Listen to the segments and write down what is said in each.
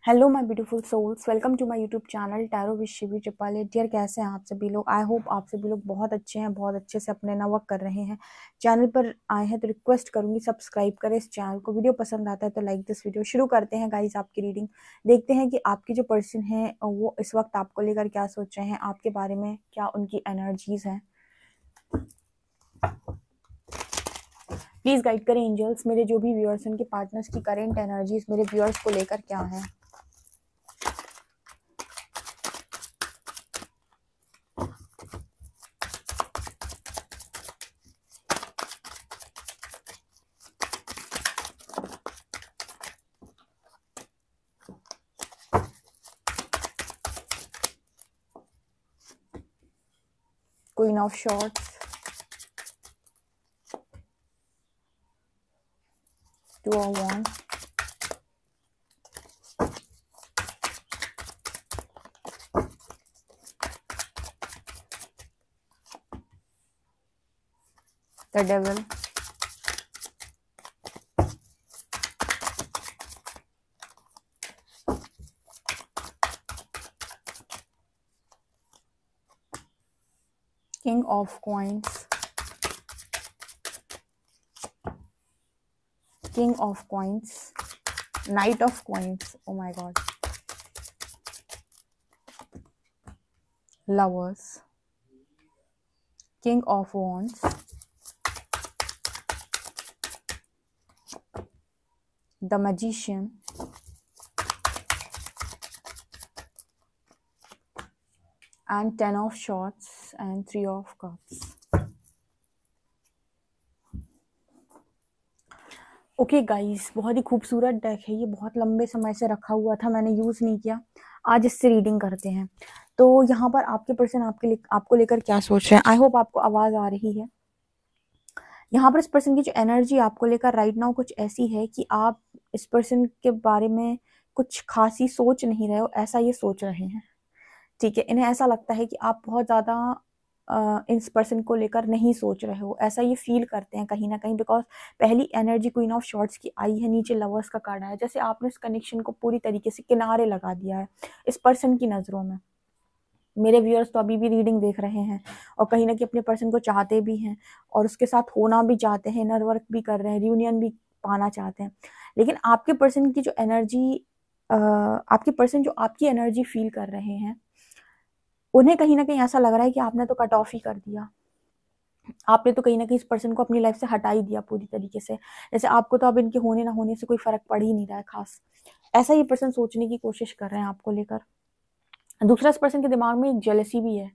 Hello my beautiful souls, welcome to my YouTube channel tarot with Shivi triple. Dear, कैसे हैं आप सभी लोग? आई होप आप सभी लोग बहुत अच्छे हैं, बहुत अच्छे से अपने ना वर्क कर रहे हैं। चैनल पर आए हैं तो रिक्वेस्ट करूंगी सब्सक्राइब करें इस चैनल को। वीडियो पसंद आता है तो लाइक दिस वीडियो। शुरू करते हैं गाइस आपकी रीडिंग। देखते हैं कि आपकी जो पर्सन है वो इस वक्त आपको लेकर क्या सोच रहे हैं, आपके बारे में क्या उनकी एनर्जीज हैं। प्लीज गाइड करें एंजल्स, मेरे जो भी व्यूअर्स, उनके पार्टनर्स की करेंट एनर्जीज मेरे व्यूअर्स को लेकर क्या है। Queen of shorts, 2 of wands, the devil, king of coins, king of coins, knight of coins, oh my god, lovers, king of wands, the magician, and 10 of swords and 3 of cups. Okay guys, बहुत ही खूबसूरत deck है ये, बहुत लंबे समय से रखा हुआ था, मैंने यूज़ नहीं किया। आज इससे रीडिंग करते हैं। तो यहाँ पर आपके पर्सन आपको लेकर क्या सोच रहे हैं। आई होप आपको आवाज़ आ रही है। यहाँ पर इस पर्सन की जो एनर्जी आपको लेकर राइट नाउ कुछ ऐसी है कि आप इस पर्सन के बारे में कुछ खासी सोच नहीं रहे हो, ऐसा ये सोच रहे हैं। ठीक है, इन्हें ऐसा लगता है कि आप बहुत ज़्यादा इस पर्सन को लेकर नहीं सोच रहे हो, ऐसा ये फील करते हैं कहीं ना कहीं। बिकॉज पहली एनर्जी क्वीन ऑफ शॉर्ट्स की आई है, नीचे लवर्स का कार्ड आया, जैसे आपने इस कनेक्शन को पूरी तरीके से किनारे लगा दिया है इस पर्सन की नज़रों में। मेरे व्यूअर्स तो अभी भी रीडिंग देख रहे हैं और कहीं ना कहीं अपने पर्सन को चाहते भी हैं और उसके साथ होना भी चाहते हैं, इनर वर्क भी कर रहे हैं, रियूनियन भी पाना चाहते हैं। लेकिन आपके पर्सन की जो एनर्जी, आपके पर्सन जो आपकी एनर्जी फील कर रहे हैं, उन्हें कहीं ना कहीं ऐसा लग रहा है कि आपने तो कट ऑफ ही कर दिया, आपने तो कहीं ना कहीं इस पर्सन को अपनी लाइफ से हटा ही दिया पूरी तरीके से। जैसे आपको तो अब इनके होने ना होने से कोई फर्क पड़ ही नहीं रहा है खास, ऐसा ये पर्सन सोचने की कोशिश कर रहे हैं आपको लेकर। दूसरा, इस पर्सन के दिमाग में एक जेलसी भी है,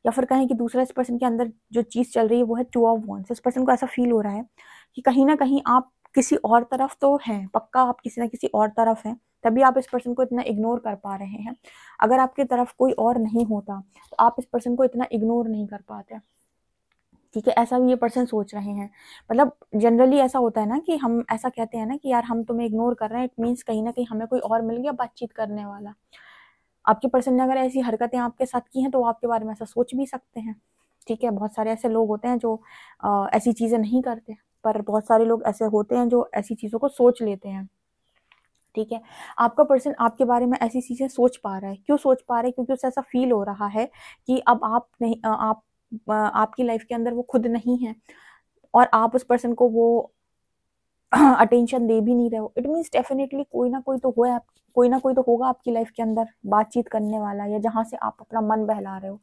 या फिर कहें कि दूसरा इस पर्सन के अंदर जो चीज़ चल रही है वो है 2 ऑफ wands। इस पर्सन को ऐसा फील हो रहा है कि कहीं ना कहीं आप किसी और तरफ तो हैं, पक्का आप किसी ना किसी और तरफ हैं, तभी आप इस पर्सन को इतना इग्नोर कर पा रहे हैं। अगर आपकी तरफ कोई और नहीं होता तो आप इस पर्सन को इतना इग्नोर नहीं कर पाते। ठीक है, ऐसा भी ये पर्सन सोच रहे हैं। मतलब जनरली ऐसा होता है ना कि हम ऐसा कहते हैं ना कि यार हम तुम्हें इग्नोर कर रहे हैं, इट मीन्स कहीं ना कहीं हमें कोई और मिल गया बातचीत करने वाला। आपके पर्सन ने अगर ऐसी हरकतें आपके साथ की हैं तो वो आपके बारे में ऐसा सोच भी सकते हैं। ठीक है, बहुत सारे ऐसे लोग होते हैं जो ऐसी चीज़ें नहीं करते, पर बहुत सारे लोग ऐसे होते हैं जो ऐसी चीज़ों को सोच लेते हैं। ठीक है, आपका पर्सन आपके बारे में ऐसी चीज़ें सोच पा रहा है। क्यों सोच पा रहा है? क्योंकि उसे ऐसा फील हो रहा है कि अब आप नहीं, आपकी लाइफ के अंदर वो खुद नहीं है और आप उस पर्सन को वो अटेंशन दे भी नहीं रहे हो। इट मीन्स डेफिनेटली कोई ना कोई तो हो, कोई ना कोई तो होगा आपकी लाइफ के अंदर बातचीत करने वाला, या जहाँ से आप अपना मन बहला रहे हो।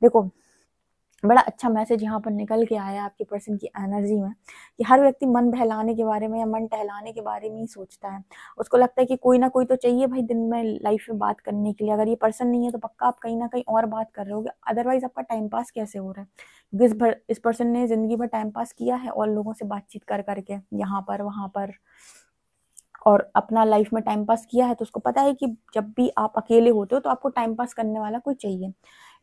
देखो, बड़ा अच्छा मैसेज यहाँ पर निकल के आया आपके पर्सन की एनर्जी में कि हर व्यक्ति मन बहलाने के बारे में या मन टहलाने के बारे में ही सोचता है। उसको लगता है कि कोई ना कोई तो चाहिए भाई दिन में लाइफ में बात करने के लिए। अगर ये पर्सन नहीं है तो पक्का आप कहीं ना कहीं और बात कर रहे होगे, अदरवाइज आपका टाइम पास कैसे हो रहा है? क्योंकि इस पर्सन ने जिंदगी भर टाइम पास किया है और लोगों से बातचीत कर करके, यहाँ पर वहाँ पर, और अपना लाइफ में टाइम पास किया है, तो उसको पता है कि जब भी आप अकेले होते हो तो आपको टाइम पास करने वाला कोई चाहिए।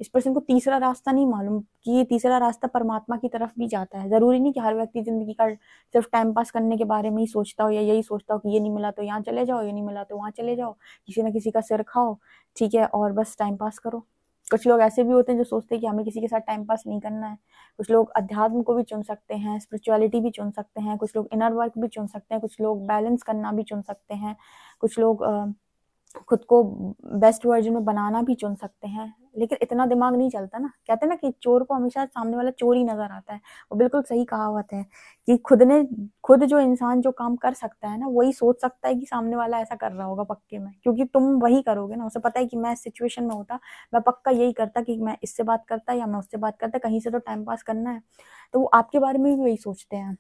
इस पर्सन को तीसरा रास्ता नहीं मालूम कि ये तीसरा रास्ता परमात्मा की तरफ भी जाता है। जरूरी नहीं कि हर व्यक्ति जिंदगी का सिर्फ टाइम पास करने के बारे में ही सोचता हो, या यही सोचता हो कि ये नहीं मिला तो यहाँ चले जाओ, ये नहीं मिला तो वहाँ चले जाओ, किसी न किसी का सिर खाओ, ठीक है, और बस टाइम पास करो। कुछ लोग ऐसे भी होते हैं जो सोचते हैं कि हमें किसी के साथ टाइम पास नहीं करना है। कुछ लोग अध्यात्म को भी चुन सकते हैं, स्पिरिचुअलिटी भी चुन सकते हैं, कुछ लोग इनर वर्क भी चुन सकते हैं, कुछ लोग बैलेंस करना भी चुन सकते हैं, कुछ लोग खुद को बेस्ट वर्जन में बनाना भी चुन सकते हैं, लेकिन इतना दिमाग नहीं चलता ना। कहते हैं ना कि चोर को हमेशा सामने वाला चोर ही नजर आता है। वो बिल्कुल सही कहावत है कि खुद जो इंसान जो काम कर सकता है ना, वही सोच सकता है कि सामने वाला ऐसा कर रहा होगा पक्के में, क्योंकि तुम वही करोगे ना। उसे पता है कि मैं इस सिचुएशन में होता, मैं पक्का यही करता कि मैं इससे बात करता या मैं उससे बात करता, कहीं से तो टाइम पास करना है। तो वो आपके बारे में भी वही सोचते हैं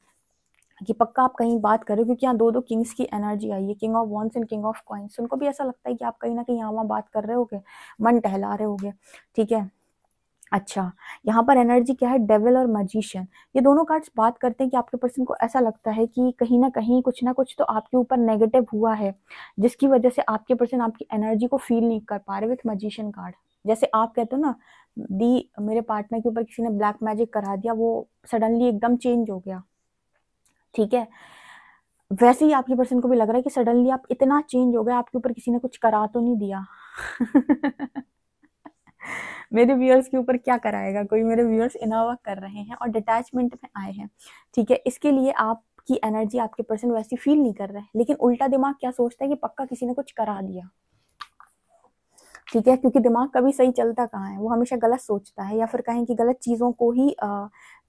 कि पक्का आप कहीं बात करो, क्योंकि यहाँ दो दो किंग्स की एनर्जी आई है, king of wands and king of coins. उनको भी ऐसा लगता है कि आप कहीं ना कहीं यहाँ वहाँ बात कर रहे होगे, मन टहला रहे होगे, ठीक है। अच्छा, यहाँ पर एनर्जी क्या है, डेविल और मैजिशियन। ये दोनों कार्ड्स बात करते हैं कि आपके पर्सन को ऐसा लगता है कि कहीं ना कहीं कुछ ना कुछ तो आपके ऊपर नेगेटिव हुआ है, जिसकी वजह से आपके पर्सन आपकी एनर्जी को फील नहीं कर पा रहे। विथ मैजिशियन कार्ड, जैसे आप कहते हो ना, दी मेरे पार्टनर के ऊपर किसी ने ब्लैक मैजिक करा दिया, वो सडनली एकदम चेंज हो गया, ठीक है। वैसे ही आपके पर्सन को भी लग रहा है कि सडनली आप इतना चेंज हो गए, आपके ऊपर किसी ने कुछ करा तो नहीं दिया। मेरे व्यूअर्स के ऊपर क्या कराएगा कोई, मेरे व्यूअर्स इनोवा कर रहे हैं और डिटैचमेंट में आए हैं, ठीक है। इसके लिए आपकी एनर्जी आपके पर्सन वैसी फील नहीं कर रहे हैं, लेकिन उल्टा दिमाग क्या सोचता है कि पक्का किसी ने कुछ करा दिया, ठीक है। क्योंकि दिमाग कभी सही चलता कहाँ है, वो हमेशा गलत सोचता है, या फिर कहें कि गलत चीजों को ही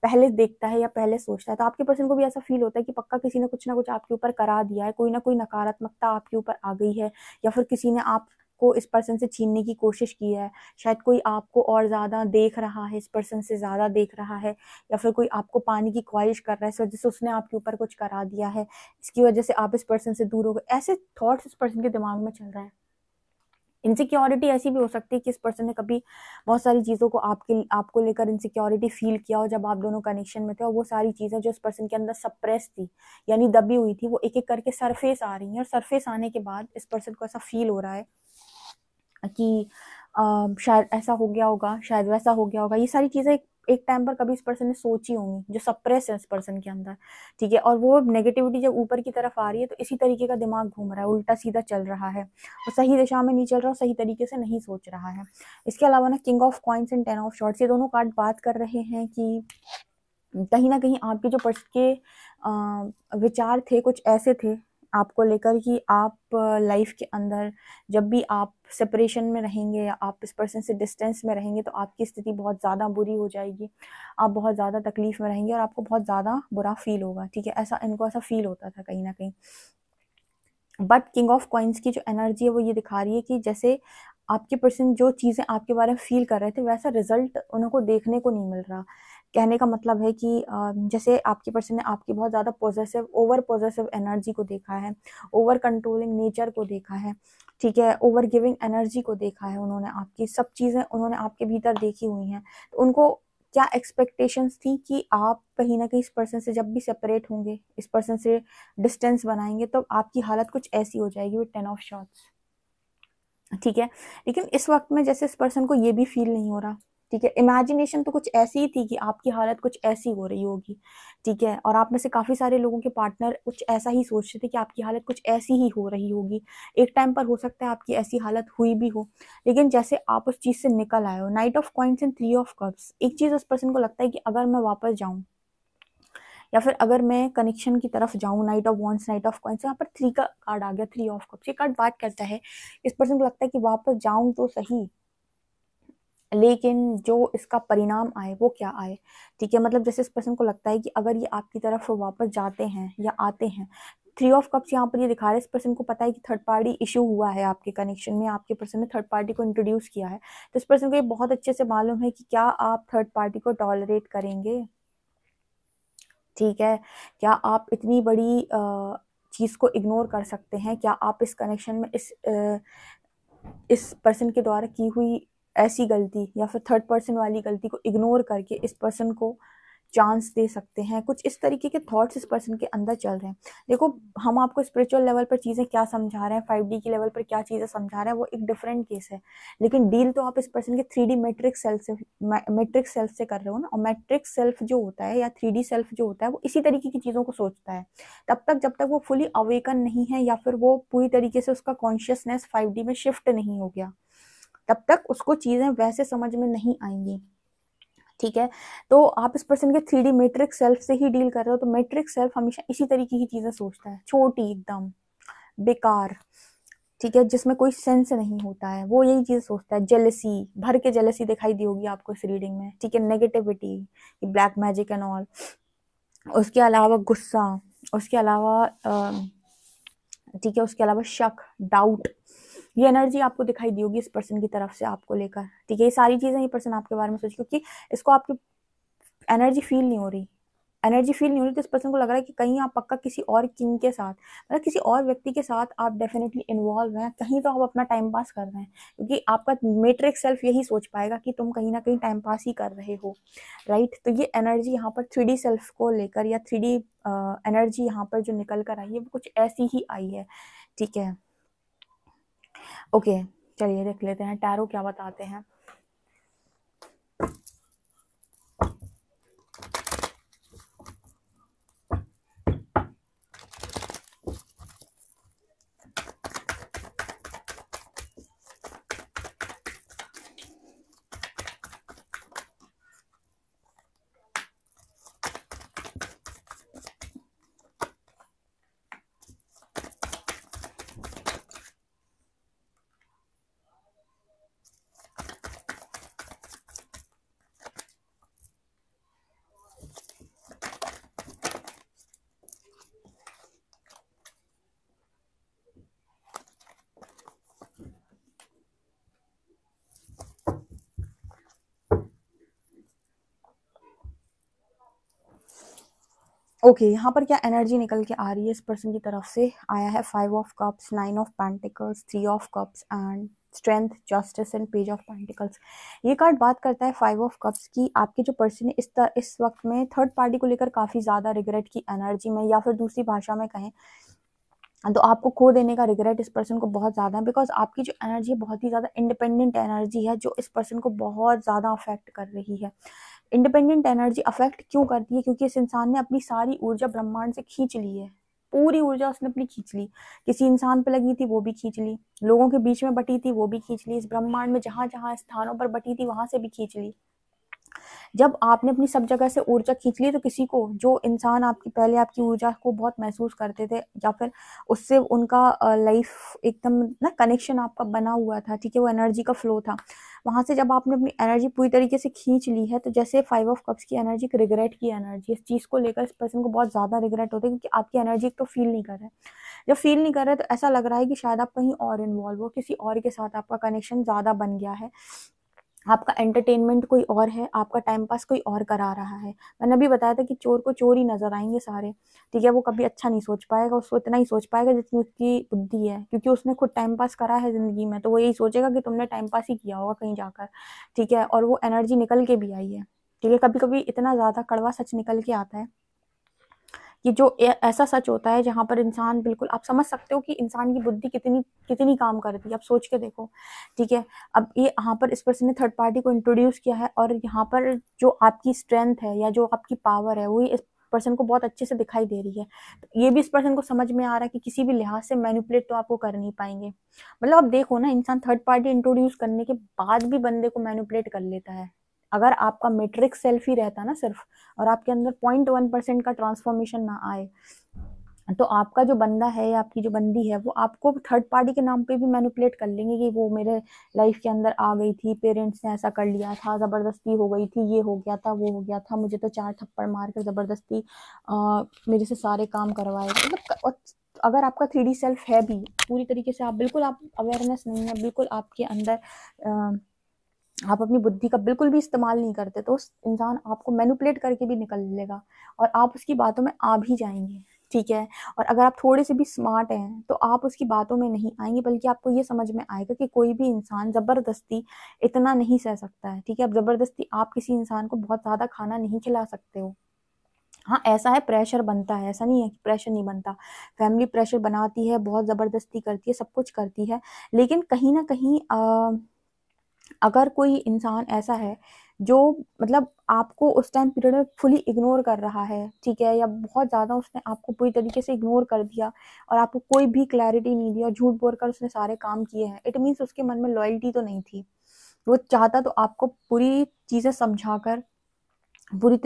पहले देखता है या पहले सोचता है। तो आपके पर्सन को भी ऐसा फील होता है कि पक्का किसी ने कुछ ना कुछ आपके ऊपर करा दिया है, कोई ना कोई नकारात्मकता आपके ऊपर आ गई है, या फिर किसी ने आपको इस पर्सन से छीनने की कोशिश की है। शायद कोई आपको और ज्यादा देख रहा है, इस पर्सन से ज्यादा देख रहा है, या फिर कोई आपको पाने की ख्वाहिश कर रहा है, इस वजह से उसने आपके ऊपर कुछ करा दिया है, इसकी वजह से आप इस पर्सन से दूर हो गए। ऐसे थॉट्स इस पर्सन के दिमाग में चल रहा है। इनसिक्योरिटी ऐसी भी हो सकती है कि इस पर्सन ने कभी बहुत सारी चीज़ों को आपको लेकर इनसिक्योरिटी फील किया हो जब आप दोनों कनेक्शन में थे, और वो सारी चीज़ें जो इस पर्सन के अंदर सप्रेस थी, यानी दबी हुई थी, वो एक एक करके सरफेस आ रही हैं। और सरफेस आने के बाद इस पर्सन को ऐसा फील हो रहा है कि शायद ऐसा हो गया होगा, शायद वैसा हो गया होगा। ये सारी चीज़ें एक टाइम पर कभी इस पर्सन ने सोची होंगी, जो सप्रेस है इस पर्सन के अंदर, ठीक है। और वो नेगेटिविटी जब ऊपर की तरफ आ रही है, तो इसी तरीके का दिमाग घूम रहा है, उल्टा सीधा चल रहा है, वो सही दिशा में नहीं चल रहा, सही तरीके से नहीं सोच रहा है। इसके अलावा ना, king of coins and ten of shorts, ये दोनों कार्ड बात कर रहे हैं कि कहीं ना कहीं आपके जो पर्सन के विचार थे कुछ ऐसे थे आपको लेकर कि आप लाइफ के अंदर जब भी आप सेपरेशन में रहेंगे या आप इस पर्सन से डिस्टेंस में रहेंगे, तो आपकी स्थिति बहुत ज़्यादा बुरी हो जाएगी, आप बहुत ज़्यादा तकलीफ में रहेंगे और आपको बहुत ज़्यादा बुरा फील होगा, ठीक है। ऐसा इनको ऐसा फील होता था कहीं ना कहीं। बट किंग ऑफ कॉइन्स की जो एनर्जी है वो ये दिखा रही है कि जैसे आपके पर्सन जो चीज़ें आपके बारे में फील कर रहे थे, वैसा रिजल्ट उनको देखने को नहीं मिल रहा। कहने का मतलब है कि जैसे आपके पर्सन ने आपकी बहुत ज़्यादा पॉजेसिव, ओवर पॉजेसिव एनर्जी को देखा है, ओवर कंट्रोलिंग नेचर को देखा है, ठीक है, ओवर गिविंग एनर्जी को देखा है। उन्होंने आपकी सब चीज़ें उन्होंने आपके भीतर देखी हुई हैं। तो उनको क्या एक्सपेक्टेशंस थी कि आप कहीं ना कहीं इस पर्सन से जब भी सेपरेट होंगे, इस पर्सन से डिस्टेंस बनाएंगे, तो आपकी हालत कुछ ऐसी हो जाएगी विद टेन ऑफ शॉर्ट्स, ठीक है। लेकिन इस वक्त में जैसे इस पर्सन को ये भी फील नहीं हो रहा, ठीक है। इमेजिनेशन तो कुछ ऐसी ही थी कि आपकी हालत कुछ ऐसी हो रही होगी, ठीक है। और आप में से काफी सारे लोगों के पार्टनर कुछ ऐसा ही सोचते थे कि आपकी हालत कुछ ऐसी ही हो रही होगी। एक टाइम पर हो सकता है आपकी ऐसी हालत हुई भी हो, लेकिन जैसे आप उस चीज से निकल आए हो। Night of coins and three of cups, एक चीज उस पर्सन को लगता है कि अगर मैं वापस जाऊं, या फिर अगर मैं कनेक्शन की तरफ जाऊं, night of wands, night of coins, यहाँ पर थ्री का कार्ड आ गया, थ्री ऑफ कप्स। ये कार्ड बात करता है इस पर्सन को लगता है कि वापस जाऊं तो सही, लेकिन जो इसका परिणाम आए वो क्या आए, ठीक है। मतलब जैसे इस पर्सन को लगता है कि अगर ये आपकी तरफ वापस जाते हैं या आते हैं, थ्री ऑफ कप्स यहाँ पर ये दिखा रहा है, इस पर्सन को पता है कि थर्ड पार्टी इशू हुआ है आपके कनेक्शन में, आपके पर्सन ने थर्ड पार्टी को इंट्रोड्यूस किया है। तो इस पर्सन को ये बहुत अच्छे से मालूम है कि क्या आप थर्ड पार्टी को टॉलरेट करेंगे, ठीक है। क्या आप इतनी बड़ी चीज को इग्नोर कर सकते हैं, क्या आप इस कनेक्शन में इस पर्सन के द्वारा की हुई ऐसी गलती या फिर थर्ड पर्सन वाली गलती को इग्नोर करके इस पर्सन को चांस दे सकते हैं। कुछ इस तरीके के थॉट्स इस पर्सन के अंदर चल रहे हैं। देखो, हम आपको स्पिरिचुअल लेवल पर चीजें क्या समझा रहे हैं, 5D की लेवल पर क्या चीजें समझा रहे हैं, वो एक डिफरेंट केस है। लेकिन डील तो आप इस पर्सन के 3D मैट्रिक्स सेल्फ से कर रहे हो ना। और मैट्रिक्स सेल्फ जो होता है या 3D सेल्फ जो होता है, वो इसी तरीके की चीजों को सोचता है तब तक जब तक वो फुली अवेकन नहीं है, या फिर वो पूरी तरीके से उसका कॉन्शियसनेस 5D में शिफ्ट नहीं हो गया, तब तक उसको चीजें वैसे समझ में नहीं आएंगी, ठीक है। तो आप इस पर्सन के 3D मैट्रिक्स सेल्फ से ही डील कर रहे हो, तो मैट्रिक्स सेल्फ हमेशा इसी तरीके की चीजें सोचता है, छोटी, एकदम बेकार, ठीक है, जिसमें कोई सेंस नहीं होता है, वो यही चीज सोचता है। जेलसी, भर के जेलसी दिखाई दी होगी आपको इस रीडिंग में, ठीक है, negativity, black magic and all. उसके अलावा गुस्सा, उसके अलावा ठीक है, उसके अलावा शक, डाउट, ये एनर्जी आपको दिखाई दी होगी इस पर्सन की तरफ से आपको लेकर। ठीक है, ये सारी चीजें ये पर्सन आपके बारे में सोच, क्योंकि इसको आपकी एनर्जी फील नहीं हो रही, एनर्जी फील नहीं हो रही, तो इस पर्सन को लग रहा है कि कहीं आप पक्का किसी और किंग के साथ, मतलब किसी और व्यक्ति के साथ आप डेफिनेटली इन्वॉल्व हैं, कहीं तो आप अपना टाइम पास कर रहे हैं, क्योंकि आपका मेट्रिक सेल्फ यही सोच पाएगा कि तुम कहीं ना कहीं टाइम पास ही कर रहे हो, राइट। तो ये एनर्जी यहाँ पर 3D सेल्फ को लेकर, या 3D एनर्जी यहाँ पर जो निकल कर आई है वो कुछ ऐसी ही आई है। ठीक है, ओके, चलिए देख लेते हैं टैरो क्या बताते हैं। ओके, यहाँ पर क्या एनर्जी निकल के आ रही है इस पर्सन की तरफ से, आया है 5 of cups, 9 of pentacles, 3 of cups and strength, justice and page of pentacles. ये कार्ड बात करता है 5 ऑफ कप्स की। आपके जो पर्सन है इस वक्त में थर्ड पार्टी को लेकर काफी ज्यादा रिग्रेट की एनर्जी में, या फिर दूसरी भाषा में कहें तो आपको खो देने का रिग्रेट इस पर्सन को बहुत ज़्यादा है, बिकॉज आपकी जो एनर्जी है बहुत ही ज़्यादा इंडिपेंडेंट एनर्जी है, जो इस पर्सन को बहुत ज़्यादा अफेक्ट कर रही है। इंडिपेंडेंट एनर्जी अफेक्ट क्यों करती है, क्योंकि इस इंसान ने अपनी सारी ऊर्जा ब्रह्मांड से खींच ली है, पूरी ऊर्जा उसने अपनी खींच ली, किसी इंसान पे लगी थी वो भी खींच ली, लोगों के बीच में बटी थी वो भी खींच ली, इस ब्रह्मांड में जहां जहां स्थानों पर बटी थी वहां से भी खींच ली। जब आपने अपनी सब जगह से ऊर्जा खींच ली, तो किसी को, जो इंसान आपकी पहले आपकी ऊर्जा को बहुत महसूस करते थे, या फिर उससे उनका लाइफ एकदम ना कनेक्शन आपका बना हुआ था, ठीक है, वो एनर्जी का फ्लो था, वहां से जब आपने अपनी एनर्जी पूरी तरीके से खींच ली है, तो जैसे 5 ऑफ कप्स की एनर्जी, रिग्रेट की एनर्जी, इस चीज को लेकर इस पर्सन को बहुत ज्यादा रिग्रेट होता है, क्योंकि आपकी एनर्जी तो फील नहीं कर रहा है। जब फील नहीं कर रहे तो ऐसा लग रहा है कि शायद आप कहीं और इन्वॉल्व हो, किसी और के साथ आपका कनेक्शन ज्यादा बन गया है, आपका एंटरटेनमेंट कोई और है, आपका टाइम पास कोई और करा रहा है। मैंने अभी बताया था कि चोर को चोर ही नजर आएंगे सारे, ठीक है, वो कभी अच्छा नहीं सोच पाएगा, उसको इतना ही सोच पाएगा जितनी उसकी बुद्धि है, क्योंकि उसने खुद टाइम पास करा है जिंदगी में, तो वो यही सोचेगा कि तुमने टाइम पास ही किया होगा कहीं जाकर, ठीक है। और वो एनर्जी निकल के भी आई है, ठीक है, कभी कभी इतना ज्यादा कड़वा सच निकल के आता है कि जो ऐसा सच होता है जहां पर इंसान, बिल्कुल आप समझ सकते हो कि इंसान की बुद्धि कितनी कितनी काम करती है, आप सोच के देखो, ठीक है। अब ये यहाँ पर इस पर्सन ने थर्ड पार्टी को इंट्रोड्यूस किया है, और यहाँ पर जो आपकी स्ट्रेंथ है या जो आपकी पावर है वो इस पर्सन को बहुत अच्छे से दिखाई दे रही है। तो ये भी इस पर्सन को समझ में आ रहा है कि किसी भी लिहाज से मैनिपुलेट तो आपको कर नहीं पाएंगे। मतलब आप देखो ना, इंसान थर्ड पार्टी इंट्रोड्यूस करने के बाद भी बंदे को मैनिपुलेट कर लेता है। अगर आपका मेट्रिक सेल्फ ही रहता ना सिर्फ, और आपके अंदर 0.1% का ट्रांसफॉर्मेशन ना आए, तो आपका जो बंदा है या आपकी जो बंदी है वो आपको थर्ड पार्टी के नाम पे भी मैनिपुलेट कर लेंगे कि वो मेरे लाइफ के अंदर आ गई थी, पेरेंट्स ने ऐसा कर लिया था, जबरदस्ती हो गई थी, ये हो गया था, वो हो गया था, मुझे तो 4 थप्पड़ मार कर जबरदस्ती मेरे से सारे काम करवाए, मतलब अगर आपका 3D सेल्फ है भी पूरी तरीके से, आप बिल्कुल, आप अवेयरनेस नहीं है, बिल्कुल आपके अंदर आप अपनी बुद्धि का बिल्कुल भी इस्तेमाल नहीं करते, तो उस इंसान आपको मैनिपुलेट करके भी निकल लेगा, और आप उसकी बातों में आ भी जाएंगे, ठीक है। और अगर आप थोड़े से भी स्मार्ट हैं तो आप उसकी बातों में नहीं आएंगे, बल्कि आपको ये समझ में आएगा कि कोई भी इंसान जबरदस्ती इतना नहीं सह सकता है, ठीक है। अब जबरदस्ती आप किसी इंसान को बहुत ज्यादा खाना नहीं खिला सकते हो। हाँ, ऐसा है, प्रेशर बनता है, ऐसा नहीं है कि प्रेशर नहीं बनता, फैमिली प्रेशर बनाती है, बहुत जबरदस्ती करती है, सब कुछ करती है, लेकिन कहीं ना कहीं अगर कोई इंसान ऐसा है जो, मतलब आपको उस टाइम पीरियड में फुली इग्नोर कर रहा है, ठीक है, या बहुत ज़्यादा उसने आपको पूरी तरीके से इग्नोर कर दिया और आपको कोई भी क्लैरिटी नहीं दिया, झूठ बोलकर उसने सारे काम किए हैं, इट मीन्स उसके मन में लॉयल्टी तो नहीं थी। वो चाहता तो आपको पूरी चीज़ें समझाकर, पूरी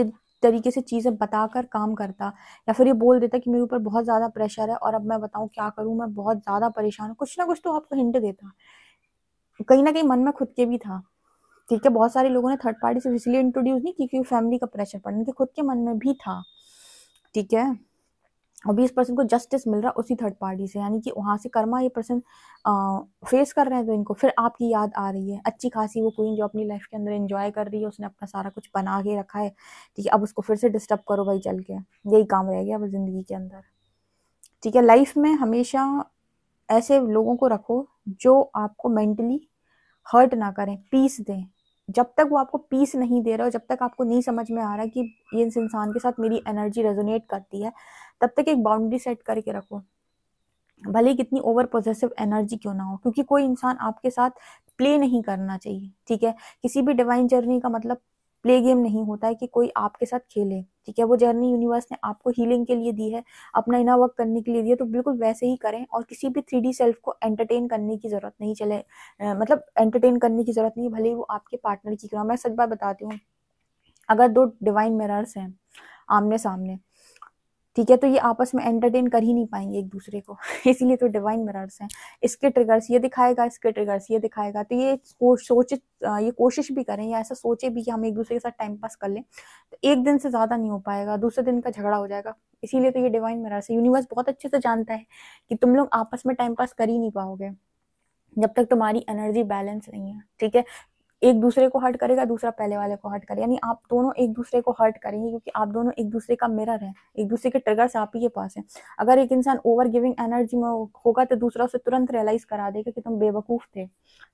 तरीके से चीज़ें बताकर काम करता, या फिर ये बोल देता कि मेरे ऊपर बहुत ज़्यादा प्रेशर है और अब मैं बताऊँ क्या करूँ, मैं बहुत ज़्यादा परेशान हूँ, कुछ ना कुछ तो आपको हिंट देता। कहीं ना कहीं मन में खुद के भी था, ठीक है। बहुत सारे लोगों ने थर्ड पार्टी से इसलिए इंट्रोड्यूस नहीं की क्योंकि फैमिली का प्रेशर पड़ा, इनके खुद के मन में भी था, ठीक है। और 20% को जस्टिस मिल रहा उसी थर्ड पार्टी से, यानी कि वहां से कर्मा ये पर्सन फेस कर रहे हैं, तो इनको फिर आपकी याद आ रही है। अच्छी खासी वो क्वीन जो अपनी लाइफ के अंदर एंजॉय कर रही है, उसने अपना सारा कुछ बना के रखा है, ठीक है। अब उसको फिर से डिस्टर्ब करो भाई चल के, यही काम रह गया अब जिंदगी के अंदर, ठीक है। लाइफ में हमेशा ऐसे लोगों को रखो जो आपको मेंटली हर्ट ना करें, पीस दें। जब तक वो आपको पीस नहीं दे रहा हो, जब तक आपको नहीं समझ में आ रहा कि ये इस इंसान के साथ मेरी एनर्जी रेजोनेट करती है, तब तक एक बाउंड्री सेट करके रखो, भले कितनी ओवर पॉजिटिव एनर्जी क्यों ना हो, क्योंकि कोई इंसान आपके साथ प्ले नहीं करना चाहिए, ठीक है। किसी भी डिवाइन जर्नी का मतलब प्ले गेम नहीं होता है कि कोई आपके साथ खेले, ठीक है। वो जर्नी यूनिवर्स ने आपको हीलिंग के लिए दी है, अपना इनर वर्क करने के लिए दी है, तो बिल्कुल वैसे ही करें। और किसी भी 3D सेल्फ को एंटरटेन करने की जरूरत नहीं, चले मतलब एंटरटेन करने की जरूरत नहीं, भले ही वो आपके पार्टनर की क्यों। मैं सच बात बताती हूँ, अगर दो डिवाइन मिरर्स हैं आमने सामने, ठीक है, तो ये आपस में एंटरटेन कर ही नहीं पाएंगे एक दूसरे को इसीलिए तो डिवाइन मिरर्स हैं। इसके ट्रिगर्स ये दिखाएगा, इसके ट्रिगर्स ये दिखाएगा, तो ये ये कोशिश भी करें या ऐसा सोचे भी कि हम एक दूसरे के साथ टाइम पास कर लें, तो एक दिन से ज्यादा नहीं हो पाएगा, दूसरे दिन का झगड़ा हो जाएगा। इसीलिए तो ये डिवाइन मिरर्स है। यूनिवर्स बहुत अच्छे से जानता है कि तुम लोग आपस में टाइम पास कर ही नहीं पाओगे जब तक तुम्हारी एनर्जी बैलेंस नहीं है, ठीक है। एक दूसरे को हर्ट करेगा, दूसरा पहले वाले को हर्ट करेगा, यानी आप दोनों एक दूसरे को हर्ट करेंगे, क्योंकि आप दोनों एक दूसरे का मिरर है, एक दूसरे के ट्रिगर्स आप ही के पास है। अगर एक इंसान ओवर गिविंग एनर्जी में होगा तो दूसरा उसे तुरंत रियलाइज करा देगा कि तुम बेवकूफ थे,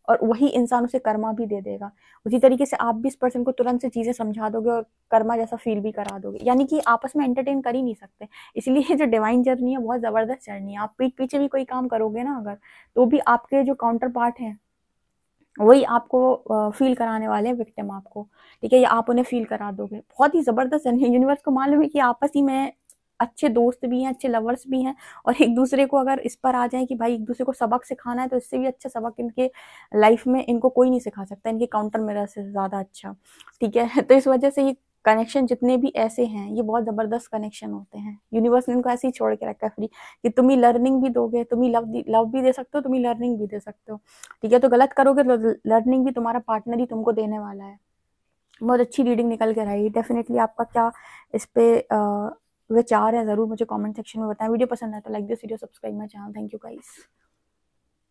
और वही इंसान उसे कर्मा भी दे देगा। उसी तरीके से आप भी इस पर्सन को तुरंत से चीजें समझा दोगे और कर्मा जैसा फील भी करा दोगे, यानी कि आपस में एंटरटेन कर ही नहीं सकते। इसलिए जो डिवाइन जर्नी है बहुत जबरदस्त जर्नी है। आप पीठ पीछे भी कोई काम करोगे ना अगर, तो भी आपके जो काउंटर पार्ट है वही आपको फील कराने वाले हैं, विक्टिम आपको, ठीक है, या आप उन्हें फील करा दोगे। बहुत ही जबरदस्त है। यूनिवर्स को मालूम है कि आपस ही में अच्छे दोस्त भी हैं, अच्छे लवर्स भी हैं, और एक दूसरे को अगर इस पर आ जाए कि भाई एक दूसरे को सबक सिखाना है, तो इससे भी अच्छा सबक इनके लाइफ में इनको कोई नहीं सिखा सकता, इनके काउंटर मिरर से ज्यादा अच्छा, ठीक है। तो इस वजह से ये कनेक्शन जितने भी ऐसे हैं ये बहुत जबरदस्त कनेक्शन होते हैं। यूनिवर्स ने इनको ऐसे ही छोड़ के रखा है फ्री, कि तुम ही लर्निंग भी दोगे, तुम ही लव भी दे सकते हो, तुम ही लर्निंग भी दे सकते हो, ठीक है। तो गलत करोगे तो लर्निंग भी तुम्हारा पार्टनर ही तुमको देने वाला है। बहुत अच्छी रीडिंग निकल कर आई। डेफिनेटली आपका क्या इस पे विचार है, जरूर मुझे कमेंट सेक्शन में बताएं। वीडियो पसंद है तो like this video, subscribe my channel. Thank you guys.